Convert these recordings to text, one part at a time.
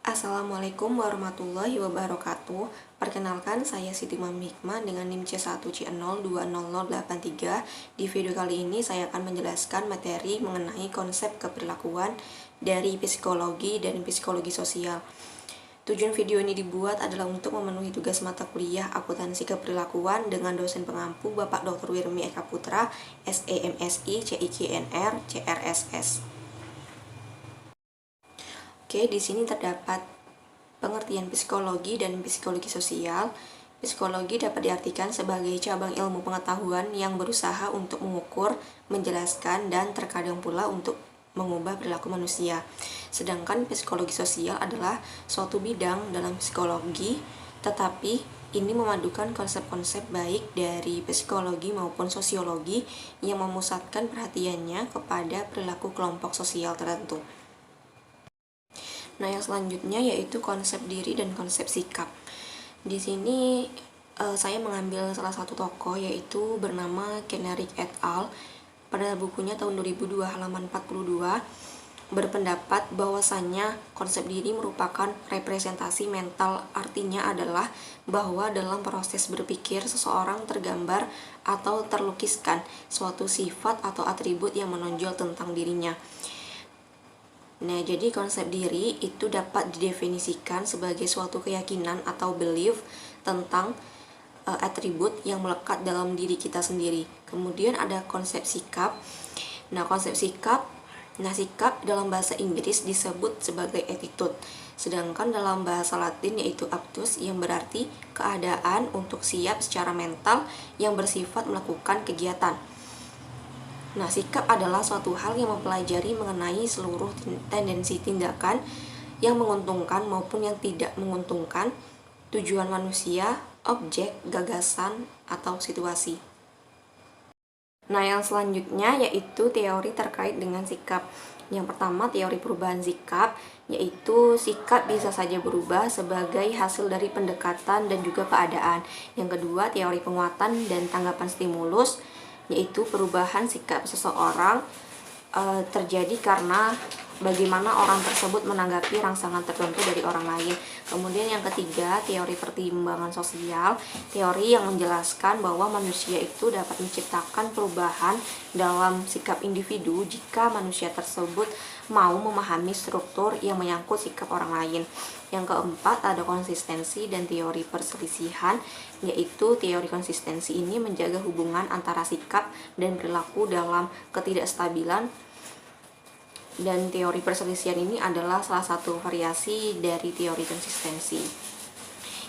Assalamualaikum warahmatullahi wabarakatuh. Perkenalkan, saya Siti Mami Hikmah dengan NIM C1C020083. Di video kali ini saya akan menjelaskan materi mengenai konsep keperlakuan dari psikologi dan psikologi sosial. Tujuan video ini dibuat adalah untuk memenuhi tugas mata kuliah akuntansi keperlakuan dengan dosen pengampu Bapak Dr. Wirmi Eka Putra, SEMSI, CIKNR, CRSS. Oke, di sini terdapat pengertian psikologi dan psikologi sosial. Psikologi dapat diartikan sebagai cabang ilmu pengetahuan yang berusaha untuk mengukur, menjelaskan, dan terkadang pula untuk mengubah perilaku manusia. Sedangkan psikologi sosial adalah suatu bidang dalam psikologi, tetapi ini memadukan konsep-konsep baik dari psikologi maupun sosiologi yang memusatkan perhatiannya kepada perilaku kelompok sosial tertentu. Nah, yang selanjutnya yaitu konsep diri dan konsep sikap. Di sini saya mengambil salah satu tokoh yaitu bernama Kennerik et al. Pada bukunya tahun 2002 halaman 42 berpendapat bahwasannya konsep diri merupakan representasi mental. Artinya adalah bahwa dalam proses berpikir seseorang tergambar atau terlukiskan suatu sifat atau atribut yang menonjol tentang dirinya. Nah, jadi konsep diri itu dapat didefinisikan sebagai suatu keyakinan atau belief tentang atribut yang melekat dalam diri kita sendiri. Kemudian ada konsep sikap. Nah, sikap dalam bahasa Inggris disebut sebagai attitude. Sedangkan dalam bahasa Latin yaitu aptus yang berarti keadaan untuk siap secara mental yang bersifat melakukan kegiatan. Nah, sikap adalah suatu hal yang mempelajari mengenai seluruh tendensi tindakan yang menguntungkan maupun yang tidak menguntungkan, tujuan manusia, objek, gagasan, atau situasi. Nah, yang selanjutnya yaitu teori terkait dengan sikap. Yang pertama, teori perubahan sikap, yaitu sikap bisa saja berubah sebagai hasil dari pendekatan dan juga keadaan. Yang kedua, teori penguatan dan tanggapan stimulus, yaitu perubahan sikap seseorang terjadi karena bagaimana orang tersebut menanggapi rangsangan tertentu dari orang lain. Kemudian yang ketiga, teori pertimbangan sosial, teori yang menjelaskan bahwa manusia itu dapat menciptakan perubahan dalam sikap individu jika manusia tersebut mau memahami struktur yang menyangkut sikap orang lain. Yang keempat, ada konsistensi dan teori perselisihan, yaitu teori konsistensi ini menjaga hubungan antara sikap dan perilaku dalam ketidakstabilan. Dan teori perselisihan ini adalah salah satu variasi dari teori konsistensi.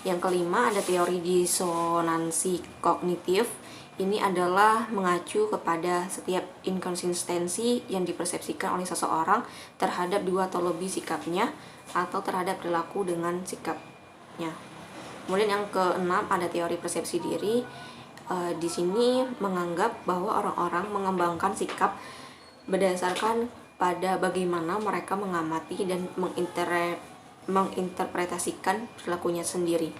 Yang kelima, ada teori disonansi kognitif. Ini adalah mengacu kepada setiap inkonsistensi yang dipersepsikan oleh seseorang terhadap dua atau lebih sikapnya atau terhadap perilaku dengan sikapnya. Kemudian yang keenam, ada teori persepsi diri. Di sini menganggap bahwa orang-orang mengembangkan sikap berdasarkan pada bagaimana mereka mengamati dan menginterpretasikan perilakunya sendiri.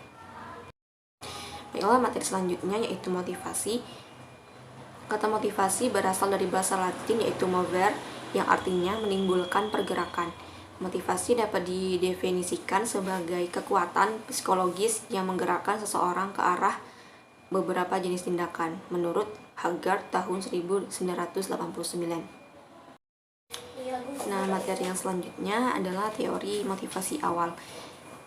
Baiklah, materi selanjutnya yaitu motivasi. Kata motivasi berasal dari bahasa Latin yaitu mover, yang artinya menimbulkan pergerakan. Motivasi dapat didefinisikan sebagai kekuatan psikologis yang menggerakkan seseorang ke arah beberapa jenis tindakan, menurut Haggard tahun 1989. Nah, materi yang selanjutnya adalah teori motivasi awal.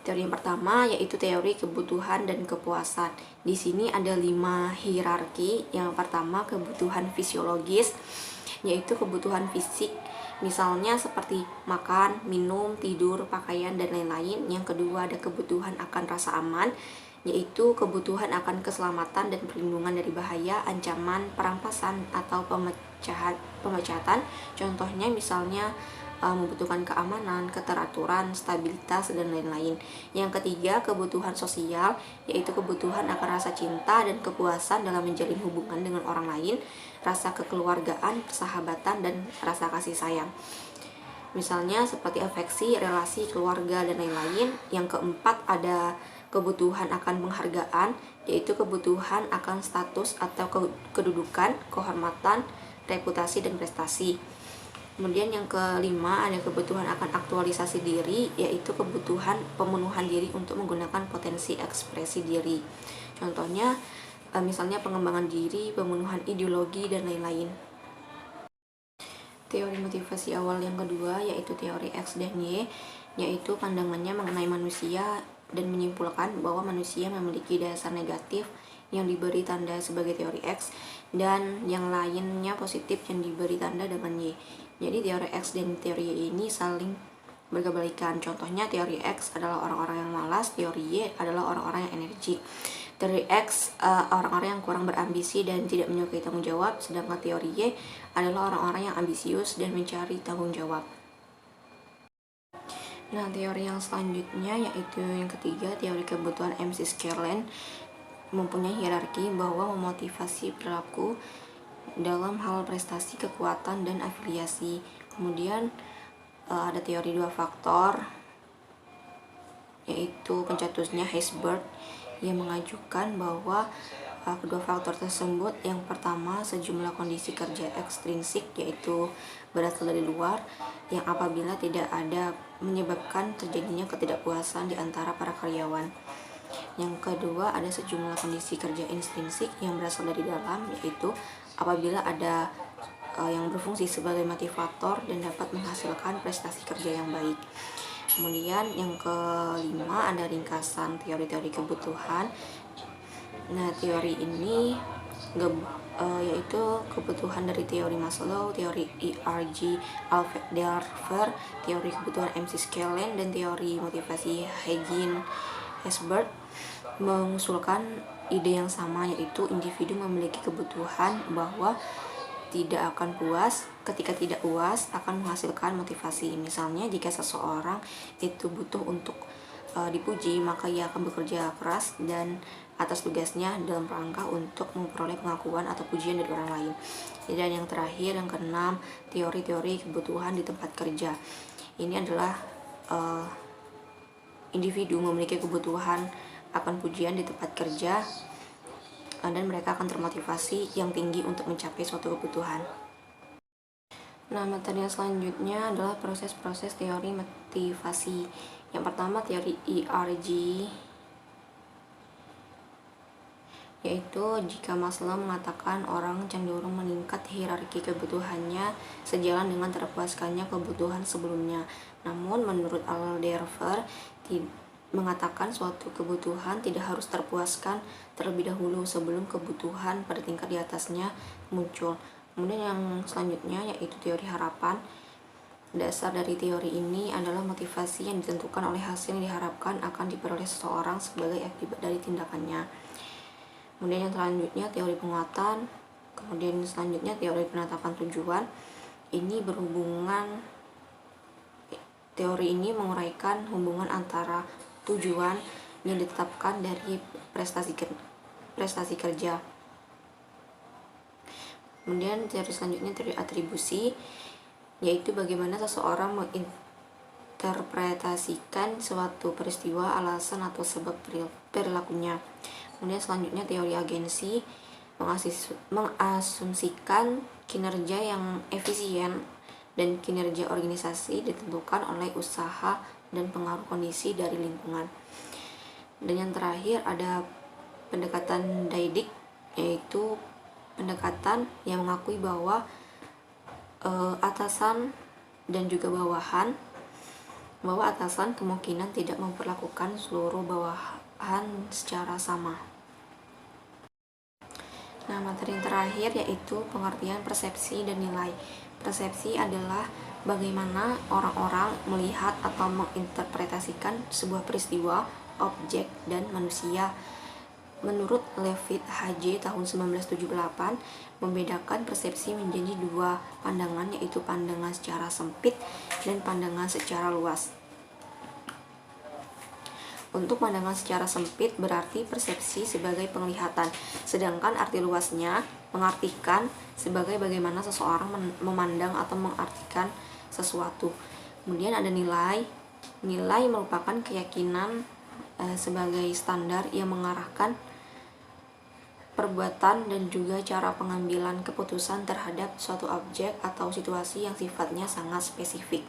Teori yang pertama yaitu teori kebutuhan dan kepuasan. Di sini ada 5 hierarki. Yang pertama, kebutuhan fisiologis, yaitu kebutuhan fisik, misalnya seperti makan, minum, tidur, pakaian, dan lain-lain. Yang kedua, ada kebutuhan akan rasa aman, yaitu kebutuhan akan keselamatan dan perlindungan dari bahaya, ancaman, perampasan, atau pemecatan. Contohnya misalnya membutuhkan keamanan, keteraturan, stabilitas, dan lain-lain. Yang ketiga, kebutuhan sosial, yaitu kebutuhan akan rasa cinta dan kepuasan dalam menjalin hubungan dengan orang lain, rasa kekeluargaan, persahabatan, dan rasa kasih sayang. Misalnya seperti afeksi, relasi, keluarga, dan lain-lain. Yang keempat, ada kebutuhan akan penghargaan, yaitu kebutuhan akan status atau kedudukan, kehormatan, reputasi, dan prestasi. Kemudian yang kelima ada kebutuhan akan aktualisasi diri, yaitu kebutuhan pemenuhan diri untuk menggunakan potensi ekspresi diri. Contohnya misalnya pengembangan diri, pemenuhan ideologi, dan lain-lain. Teori motivasi awal yang kedua yaitu teori X dan Y, yaitu pandangannya mengenai manusia dan menyimpulkan bahwa manusia memiliki dasar negatif yang diberi tanda sebagai teori X dan yang lainnya positif yang diberi tanda dengan Y. Jadi teori X dan teori Y ini saling berkebalikan. Contohnya teori X adalah orang-orang yang malas, teori Y adalah orang-orang yang energi. Teori X orang-orang yang kurang berambisi dan tidak menyukai tanggung jawab, sedangkan teori Y adalah orang-orang yang ambisius dan mencari tanggung jawab. Nah, teori yang selanjutnya yaitu yang ketiga, teori kebutuhan MC Skerland mempunyai hierarki bahwa memotivasi perilaku dalam hal prestasi, kekuatan, dan afiliasi. Kemudian ada teori dua faktor yaitu pencetusnya Heisberg yang mengajukan bahwa kedua faktor tersebut, yang pertama sejumlah kondisi kerja ekstrinsik yaitu berasal dari luar yang apabila tidak ada menyebabkan terjadinya ketidakpuasan di antara para karyawan. Yang kedua ada sejumlah kondisi kerja intrinsik yang berasal dari dalam, yaitu apabila ada yang berfungsi sebagai motivator dan dapat menghasilkan prestasi kerja yang baik. Kemudian yang kelima ada ringkasan teori-teori kebutuhan. Nah, teori ini yaitu kebutuhan dari teori Maslow, teori ERG Alfred, teori kebutuhan MC Skerland, dan teori motivasi Heisberg mengusulkan ide yang sama, yaitu individu memiliki kebutuhan bahwa tidak akan puas, ketika tidak puas akan menghasilkan motivasi. Misalnya jika seseorang itu butuh untuk dipuji, maka ia akan bekerja keras dan atas tugasnya dalam rangka untuk memperoleh pengakuan atau pujian dari orang lain. Dan yang terakhir, yang keenam, teori-teori kebutuhan di tempat kerja. Ini adalah individu memiliki kebutuhan akan pujian di tempat kerja dan mereka akan termotivasi yang tinggi untuk mencapai suatu kebutuhan. Nah, materi yang selanjutnya adalah proses-proses teori motivasi. Yang pertama teori ERG, yaitu jika Maslow mengatakan orang cenderung meningkat hierarki kebutuhannya sejalan dengan terpuaskannya kebutuhan sebelumnya. Namun menurut Alderfer mengatakan suatu kebutuhan tidak harus terpuaskan terlebih dahulu sebelum kebutuhan pada tingkat di atasnya muncul. Kemudian yang selanjutnya yaitu teori harapan. Dasar dari teori ini adalah motivasi yang ditentukan oleh hasil yang diharapkan akan diperoleh seseorang sebagai akibat dari tindakannya. Kemudian yang selanjutnya teori penguatan. Kemudian selanjutnya teori penetapan tujuan. Ini berhubungan, teori ini menguraikan hubungan antara tujuan yang ditetapkan dari prestasi kerja. Kemudian teori selanjutnya teori atribusi, yaitu bagaimana seseorang menginterpretasikan suatu peristiwa, alasan atau sebab perilakunya. Kemudian selanjutnya teori agensi, mengasumsikan kinerja yang efisien dan kinerja organisasi ditentukan oleh usaha dan pengaruh kondisi dari lingkungan. Dan yang terakhir ada pendekatan Deidik, yaitu pendekatan yang mengakui bahwa atasan dan juga bawahan, bahwa atasan kemungkinan tidak memperlakukan seluruh bawahan secara sama. Nah, materi yang terakhir yaitu pengertian persepsi dan nilai. Persepsi adalah bagaimana orang-orang melihat atau menginterpretasikan sebuah peristiwa, objek, dan manusia. Menurut Leavitt H.J. tahun 1978, membedakan persepsi menjadi dua pandangan, yaitu pandangan secara sempit dan pandangan secara luas. Untuk pandangan secara sempit berarti persepsi sebagai penglihatan, sedangkan arti luasnya mengartikan sebagai bagaimana seseorang memandang atau mengartikan sesuatu. Kemudian ada nilai. Nilai merupakan keyakinan sebagai standar yang mengarahkan perbuatan, dan juga cara pengambilan keputusan terhadap suatu objek atau situasi yang sifatnya sangat spesifik.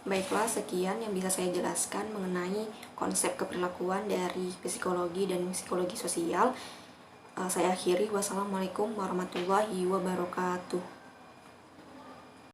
Baiklah, sekian yang bisa saya jelaskan mengenai konsep keperilakuan dari psikologi dan psikologi sosial. Saya akhiri. Wassalamualaikum warahmatullahi wabarakatuh.